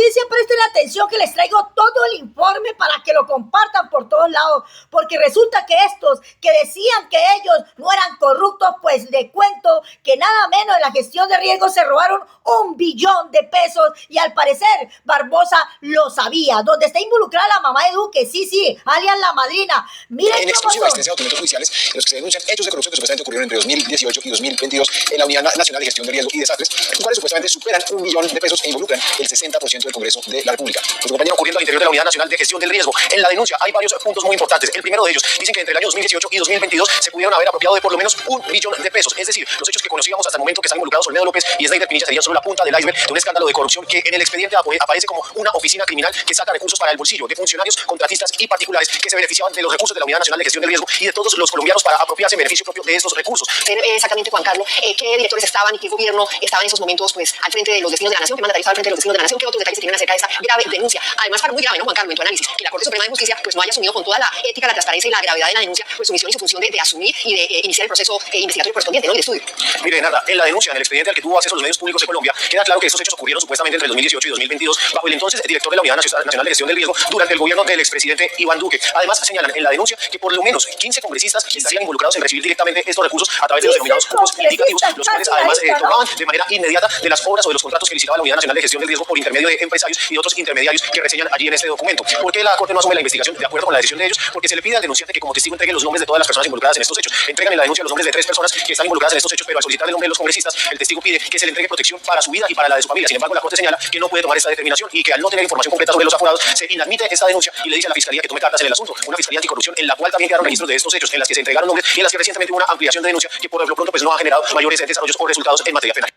Justicia, presten atención que les traigo todo el informe para que lo compartan por todos lados, porque resulta que estos que decían que ellos no eran corruptos, pues le cuento que nada menos en la gestión de riesgo se robaron 1 billón de pesos y al parecer Barbosa lo sabía. Donde está involucrada la mamá de Duque, sí, alias la madrina. Miren en exclusiva extensa de documentos judiciales en los que se denuncian hechos de corrupción que supuestamente ocurrieron entre 2018 y 2022 en la Unidad Nacional de Gestión de Riesgo y Desastres, los cuales supuestamente superan 1 billón de pesos e involucran el 60% del Congreso de la República. Pues compañero, ocurriendo al interior de la Unidad Nacional de Gestión del Riesgo, en la denuncia hay varios puntos muy importantes. El primero de ellos dicen que entre el año 2018 y 2022 se pudieron haber apropiado de por lo menos 1 billón de pesos. Es decir, los hechos que conocíamos hasta el momento que están involucrados Olmedo López y Snyder Pinilla serían solo la punta del iceberg de un escándalo de corrupción que en el expediente aparece como una oficina criminal que saca recursos para el bolsillo de funcionarios, contratistas y particulares que se beneficiaban de los recursos de la Unidad Nacional de Gestión del Riesgo y de todos los colombianos para apropiarse en beneficio propio de estos recursos. Exactamente, Juan Carlos, qué directores estaban y qué gobierno estaba en esos momentos pues al frente de los destinos de la nación, qué mandatario estaba al frente de los destinos de la nación, qué otros detalles se tienen acerca de esta grave denuncia. Además, para muy grave, ¿no, Juan Carlos? En tu análisis, que la Corte Suprema de Justicia pues no haya asumido con toda la ética, la transparencia y la gravedad de la denuncia pues su misión y su función de asumir y de iniciar el proceso investigatorio correspondiente, ¿no? Y de estudio. Mire, nada, en la denuncia, en el expediente al que tuvo acceso los medios públicos de Colombia, queda claro que estos hechos ocurrieron supuestamente entre el 2018 y 2022 bajo el entonces director de la Unidad Nacional de Gestión del Riesgo durante el gobierno del expresidente Iván Duque. Además, señalan en la denuncia que por lo menos 15 congresistas estarían involucrados en recibir directamente estos recursos a través de los denominados cupos indicativos, los cuales además tomaban de manera inmediata de las obras o de los contratos que licitaba la Unidad Nacional de Gestión del Riesgo por intermedio de empresarios y de otros intermediarios que reseñan allí en este documento. ¿Por qué la Corte no asume la investigación de acuerdo con la decisión de ellos? Porque se le pide al denunciante que como testigo entregue los nombres de todas las personas involucradas en estos hechos. Entregan en la denuncia los nombres de 3 personas que están involucradas en estos hechos, pero al solicitar el nombre de los congresistas, el testigo pide que se le entregue protección para su vida y para la de su familia. Sin embargo, la Corte señala que no puede tomar esta determinación y que al no tener información completa sobre los aforados, se inadmite esta denuncia y le dice a la Fiscalía que tome cartas en el asunto. Una Fiscalía Anticorrupción en la cual también quedaron registros de estos hechos, en las que se entregaron nombres y en las que recientemente hubo una ampliación de denuncia que por lo pronto pues no ha generado mayores desarrollos o resultados en materia penal.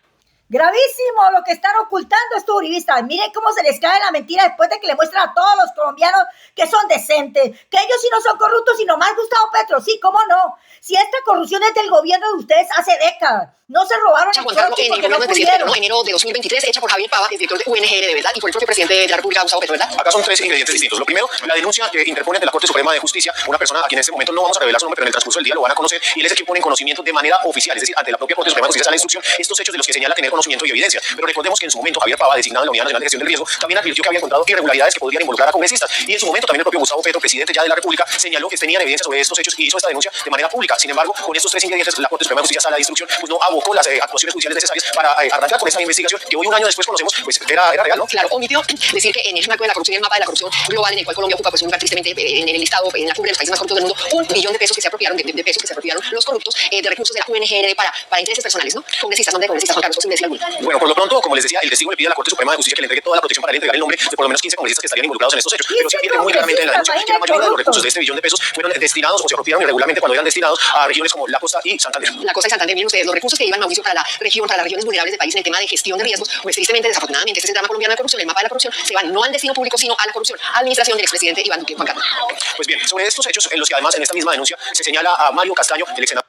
Gravísimo lo que están ocultando estos uribistas. Miren cómo se les cae la mentira después de que le muestran a todos los colombianos que son decentes, que ellos sí no son corruptos, sino más Gustavo Petro. Sí, cómo no. Si esta corrupción es del gobierno de ustedes hace décadas. No se robaron el Juan Carlos, en el gobierno no del presidente Petro, enero de 2023, hecha por Javier Pava, el director de UNGR, de verdad, y por el propio presidente de la República, Gustavo Petro, ¿verdad? Acá son 3 ingredientes distintos. Lo primero, la denuncia que interpone ante la Corte Suprema de Justicia una persona a quien en este momento no vamos a revelar su nombre, pero en el transcurso del día lo van a conocer, y él es el que pone en conocimiento de manera oficial, es decir, ante la propia Corte Suprema de Justicia a la instrucción, estos hechos de los que señala tener conocimiento y evidencia. Pero recordemos que en su momento Javier Pava, designado en la Unidad Nacional de Gestión del Riesgo, también advirtió que había encontrado irregularidades que podrían involucrar a congresistas, y en su momento también el propio Gustavo Petro, presidente ya de la República, señaló que tenían evidencia sobre estos hechos y hizo esta denuncia de manera pública. Sin embargo, con estos 3 ingredientes, la Corte Suprema de Justicia sala de instrucción pues no abocó las actuaciones judiciales necesarias para arrancar con esta investigación que hoy, un año después, conocemos, pues era real, ¿no? Claro, omitió decir que en el marco de la corrupción y el mapa de la corrupción global en el cual Colombia ocupa pues un lugar tristemente en el listado, en la cumbre de los países más corruptos del mundo, 1 billón de pesos que se apropiaron, de pesos que se apropiaron los corruptos de recursos de la UNGR para intereses personales, ¿no? Congresistas, ¿dónde congresistas, Juan Carlos? ¿Posible decir alguno? Bueno, por lo pronto, como les decía, el testigo le pide a la Corte Suprema de Justicia que le entregue toda la protección para entregar el nombre de por lo menos 15 congresistas que estarían involucrados en estos hechos. Pero se advierte muy claramente en la denuncia que la mayoría de los recursos de este billón de pesos fueron destinados o se apropiaron irregularmente cuando eran destinados a regiones como la Costa y Santander. La Costa y Santander, miren ustedes, los recursos que iban, Mauricio, para la región, para las regiones vulnerables del país en el tema de gestión de riesgos, pues tristemente, desafortunadamente, este es el drama colombiano de corrupción, el mapa de la corrupción, se van no al destino público, sino a la corrupción, a la administración del expresidente Iván Duque. Juan Carlos. Pues bien, sobre estos hechos en los que además en esta misma denuncia se señala a Mario Castaño, el ex senador.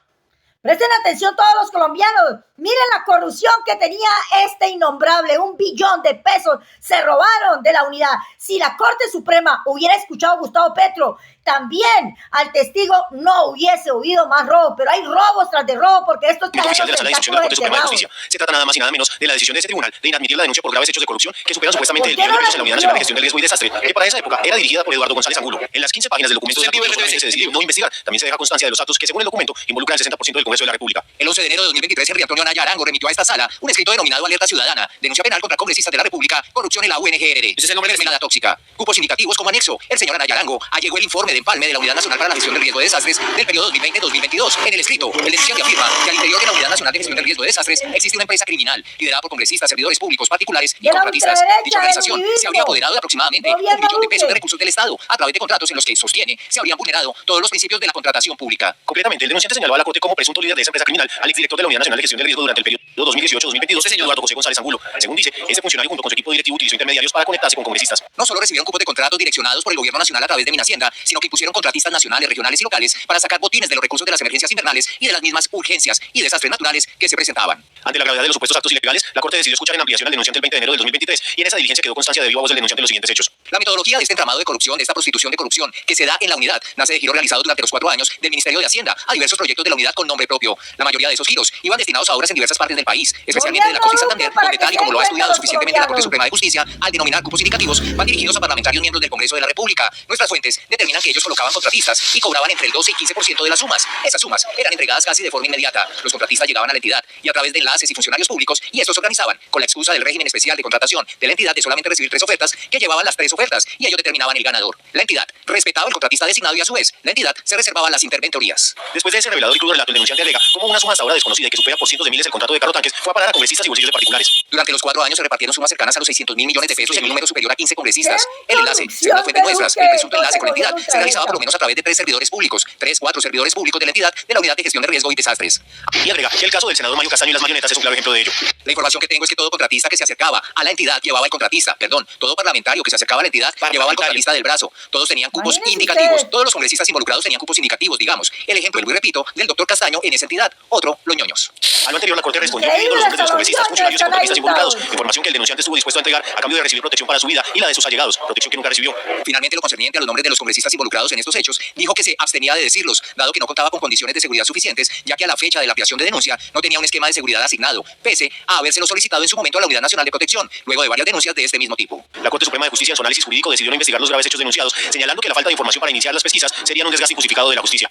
Presten atención todos los colombianos. Miren la corrupción que tenía este innombrable. 1 billón de pesos se robaron de la unidad. Si la Corte Suprema hubiera escuchado a Gustavo Petro, también al testigo no hubiese oído más robo. Pero hay robos tras de robo porque estos Oficial de la Sala de Instrucción de la Corte Suprema de Justicia. Se trata nada más y nada menos de la decisión de ese tribunal de inadmitir la denuncia por graves hechos de corrupción que superan supuestamente el billón de pesos en la Unidad Nacional de Gestión del Riesgo y Desastre, que para esa época era dirigida por Eduardo González Angulo. En las 15 páginas del documento de la Corte solamente se decidió no investigar. También se deja constancia de los actos que, según el documento, involucran el 60% del Congreso de la República. El 11 de enero de 2023, Henry Antonio Anaya Arango remitió a esta sala un escrito denominado Alerta Ciudadana, denuncia penal contra congresistas de la República, corrupción en la UNGR. Ese es el nombre de mermelada tóxica. Cupos indicativos como anexo. El señor Anaya Arango allegó el informe de empalme de la Unidad Nacional para la Gestión del Riesgo de Desastres del periodo 2020-2022. En el escrito, el denunciante afirma que al interior de la Unidad Nacional de Gestión del Riesgo de Desastres existe una empresa criminal liderada por congresistas, servidores públicos, particulares y contratistas. Dicha organización se habría apoderado de aproximadamente 1 billón de pesos de recursos del Estado a través de contratos en los que sostiene se habrían vulnerado todos los principios de la contratación pública. Concretamente, el denunciante señaló a la Corte como presunto líder de esa empresa criminal al exdirector de la Unidad Nacional de Gestión del Riesgo durante el periodo 2018-2022, el señor Eduardo José González Angulo. Según dice, ese funcionario junto con su equipo directivo utilizó intermediarios para conectarse con congresistas. No solo recibieron cupos de contratos direccionados por el gobierno nacional a través de Minhacienda, sino que impusieron contratistas nacionales, regionales y locales para sacar botines de los recursos de las emergencias invernales y de las mismas urgencias y desastres naturales que se presentaban. Ante la gravedad de los supuestos actos ilegales, la Corte decidió escuchar en ampliación al denunciante el 20 de enero del 2023 y en esa diligencia quedó constancia de viva voz del denunciante de los siguientes hechos. La metodología de este entramado de corrupción, de esta prostitución de corrupción que se da en la unidad, nace de giros realizados durante los 4 años del Ministerio de Hacienda a diversos proyectos de la unidad con nombre propio. La mayoría de esos giros iban destinados a obras en diversas partes del país, especialmente de la costa y Santander, donde tal y como lo ha estudiado suficientemente la Corte Suprema de Justicia, al denominar cupos indicativos, van dirigidos a parlamentarios miembros del Congreso de la República. Nuestras fuentes determinan que ellos colocaban contratistas y cobraban entre el 12 y 15% de las sumas. Esas sumas eran entregadas casi de forma inmediata. Los contratistas llegaban a la entidad y a través de enlaces y funcionarios públicos, y estos organizaban, con la excusa del régimen especial de contratación de la entidad de solamente recibir 3 ofertas, que llevaban las 3 ofertas y ellos determinaban el ganador. La entidad respetaba al contratista designado y a su vez, la entidad se reservaba las interventorías. Después de ese revelador y crudo relato, el denunciante alega cómo una suma hasta ahora desconocida y que supera por cientos de miles el contrato de carrotanques fue a parar a congresistas y bolsillos de particulares. Durante los 4 años se repartieron sumas cercanas a los 600.000 millones de pesos en un número superior a 15 congresistas. El enlace, según las fuentes nuestras, el presunto enlace con la entidad se realizaba por lo menos a través de 3 servidores públicos, 4 servidores públicos de la entidad de la Unidad de Gestión de Riesgo y Desastres. Y agrega que el caso del senador Mario Castaño y las marionetas es un claro ejemplo de ello. La información que tengo es que todo contratista que se acercaba a la entidad llevaba al contratista, todo parlamentario que se acercaba a la entidad llevaba al contratista del brazo. Todos tenían cupos indicativos. Todos los congresistas involucrados tenían cupos indicativos, digamos. El ejemplo, vuelvo y repito, del doctor Castaño en esa entidad. Otro, los ñoños. A lo anterior, la Corte respondió pidiendo los nombres de los congresistas, funcionarios y contratistas involucrados, información que el denunciante estuvo dispuesto a entregar a cambio de recibir protección para su vida y la de sus allegados, protección que nunca recibió. Finalmente, lo concerniente a los nombres de los congresistas involucrados en estos hechos, dijo que se abstenía de decirlos, dado que no contaba con condiciones de seguridad suficientes, ya que a la fecha de la ampliación de denuncia no tenía un esquema de seguridad asignado, pese a habérselo solicitado en su momento a la Unidad Nacional de Protección, luego de varias denuncias de este mismo tipo. La Corte Suprema de Justicia, en su análisis jurídico, decidió no investigar los graves hechos denunciados, señalando que la falta de información para iniciar las pesquisas sería un desgaste injustificado de la justicia.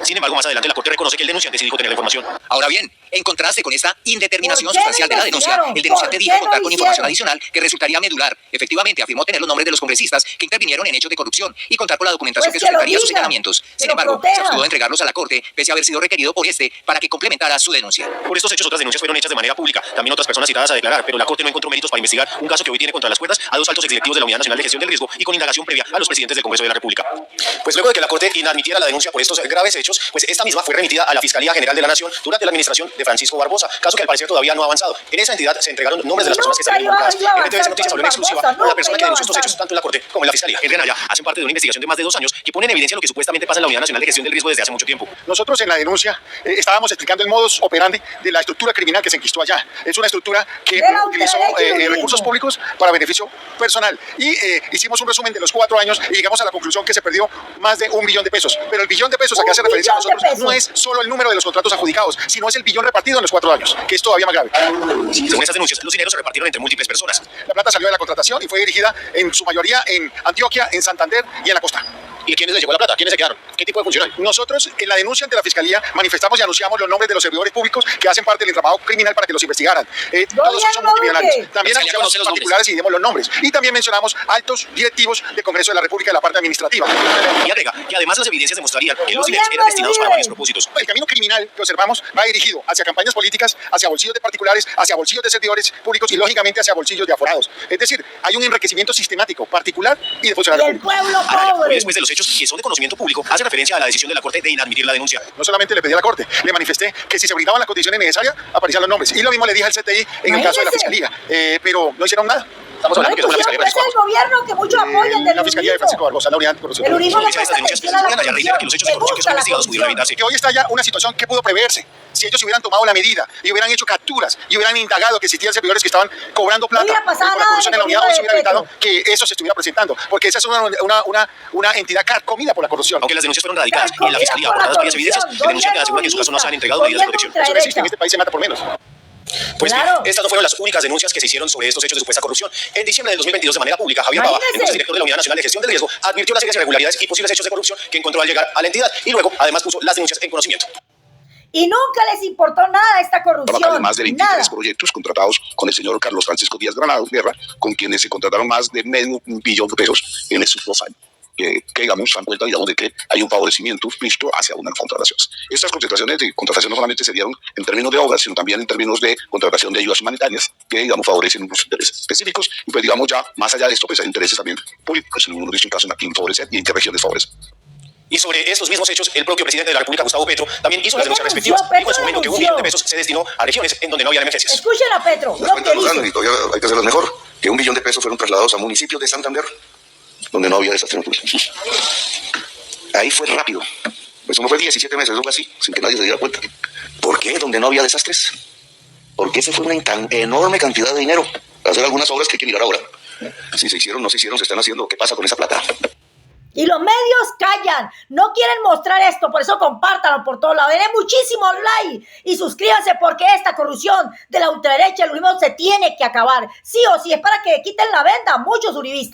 Sin embargo, más adelante la Corte reconoce que el denunciante sí dijo tener la información. Ahora bien, en contraste con esta indeterminación sustancial de la denuncia, el denunciante dijo contar con información adicional que resultaría medular. Efectivamente, afirmó tener los nombres de los congresistas que intervinieron en hechos de corrupción y contar con la documentación que sustentaría sus señalamientos. Sin embargo, se abstuvo de entregarlos a la Corte, pese a haber sido requerido por este para que complementara su denuncia. Por estos hechos, otras denuncias fueron hechas de manera pública. También otras personas citadas a declarar, pero la Corte no encontró méritos para investigar un caso que hoy tiene contra las cuerdas a 2 altos exdirectivos de la Unidad Nacional de Gestión del Riesgo y con indagación previa a los presidentes del Congreso de la República. Pues luego de que la Corte inadmitiera la denuncia por estos graves hechos, pues esta misma fue remitida a la Fiscalía General de la Nación durante la administración de Francisco Barbosa, caso que al parecer todavía no ha avanzado. En esa entidad se entregaron nombres de las personas que estaban involucradas. NTVC Noticias habló en exclusiva con la persona que denunció estos hechos tanto en la Corte como en la Fiscalía. El Ganaya hacen parte de una investigación de más de 2 años que pone en evidencia lo que supuestamente pasa en la Unidad Nacional de Gestión del Riesgo desde hace mucho tiempo. Nosotros en la denuncia estábamos explicando el modus operandi de la estructura criminal que se enquistó allá. Es una estructura que utilizó recursos públicos para beneficio personal. Y hicimos un resumen de los 4 años y llegamos a la conclusión que se perdió más de 1 billón de pesos. Pero el billón de pesos a que hace referencia a nosotros no es solo el número de los contratos adjudicados, sino es el billón repartido en los 4 años, que es todavía más grave. Según estas denuncias, los dineros se repartieron entre múltiples personas. La plata salió de la contratación y fue dirigida en su mayoría en Antioquia, en Santander y en la costa. ¿Y a quiénes les llegó la plata? ¿Quiénes se quedaron? ¿Qué tipo de funcionarios? Nosotros en la denuncia ante la Fiscalía manifestamos y anunciamos los nombres de los servidores públicos que hacen parte del entramado criminal para que los investigaran. Todos son multimillonarios. También anunciamos los particulares y dimos los nombres. Y también mencionamos altos directivos del Congreso de la República de la parte administrativa. Y agrega que además las evidencias demostrarían que los dineros eran destinados para varios propósitos. El camino criminal que observamos va dirigido hacia campañas políticas, hacia bolsillos de particulares, hacia bolsillos de servidores públicos y lógicamente hacia bolsillos de aforados. Es decir, hay un enriquecimiento sistemático, particular y de funcionarios públicos. El pueblo pobre. Después de los hechos que son de conocimiento público, hace referencia a la decisión de la Corte de inadmitir la denuncia. No solamente le pedí a la Corte, le manifesté que si se brindaban las condiciones necesarias, aparecían los nombres. Y lo mismo le dije al CTI en el caso de la Fiscalía, pero no hicieron nada. Estamos hablando que somos la Fiscalía de Francisco Barbosa. Es el gobierno que mucho apoyan del la Fiscalía de Francisco Barbosa, la unidad de corrupción. El unismo no Estas presta denuncias atención a la Julián reitera que los hechos de corrupción que son investigados pudieron evitarse. Que hoy está ya una situación que pudo preverse. Si ellos hubieran tomado la medida y hubieran hecho capturas y hubieran indagado que existían servidores que estaban cobrando plata por la corrupción en la unidad, hoy se hubiera evitado que eso se estuviera presentando. Porque esa es una entidad carcomida por la corrupción. Aunque las denuncias fueron radicadas en la Fiscalía aportadas varias evidencias, el denunciante asegura que en su caso no se han entregado medidas de protección. Eso no existe, en este país se mata por menos. Pues bien, estas no fueron las únicas denuncias que se hicieron sobre estos hechos de supuesta corrupción. En diciembre del 2022, de manera pública, Javier Baba, entonces director de la Unidad Nacional de Gestión del Riesgo, advirtió las serias irregularidades y posibles hechos de corrupción que encontró al llegar a la entidad y luego, además, puso las denuncias en conocimiento. Y nunca les importó nada esta corrupción. Además de 23 proyectos contratados con el señor Carlos Francisco Díaz Granados Guerra, con quienes se contrataron más de medio billón de pesos en estos 2 años. Que digamos, dan cuenta, digamos, de que hay un favorecimiento visto hacia unas contrataciones. Estas concentraciones de contratación no solamente se dieron en términos de obras, sino también en términos de contratación de ayudas humanitarias, que, digamos, favorecen unos intereses específicos, y pues, digamos, ya más allá de esto, pues hay intereses también políticos, en uno de estos casos, a quien favorecer y en qué regiones favorecen. Y sobre estos mismos hechos, el propio presidente de la República, Gustavo Petro, también hizo las denuncias respectivas. Dijo en su momento que 1 billón de pesos se destinó a regiones en donde no había emergencias. Escuchen a Petro. Las cuentas no dan y todavía hay que hacerlas mejor. Que 1 billón de pesos fueron trasladados a municipios de Santander, donde no había desastre natural. Ahí fue rápido. Eso no fue 17 meses, algo así, sin que nadie se diera cuenta. ¿Por qué? Donde no había desastres. Porque se fue una tan enorme cantidad de dinero para hacer algunas obras que hay que mirar ahora. Si se hicieron, no se hicieron, se están haciendo. ¿Qué pasa con esa plata? Y los medios callan, no quieren mostrar esto, por eso compártanlo por todos lados. Denle muchísimos like y suscríbanse porque esta corrupción de la ultraderecha y el uribismo se tiene que acabar. Sí o sí, es para que quiten la venda a muchos uribistas.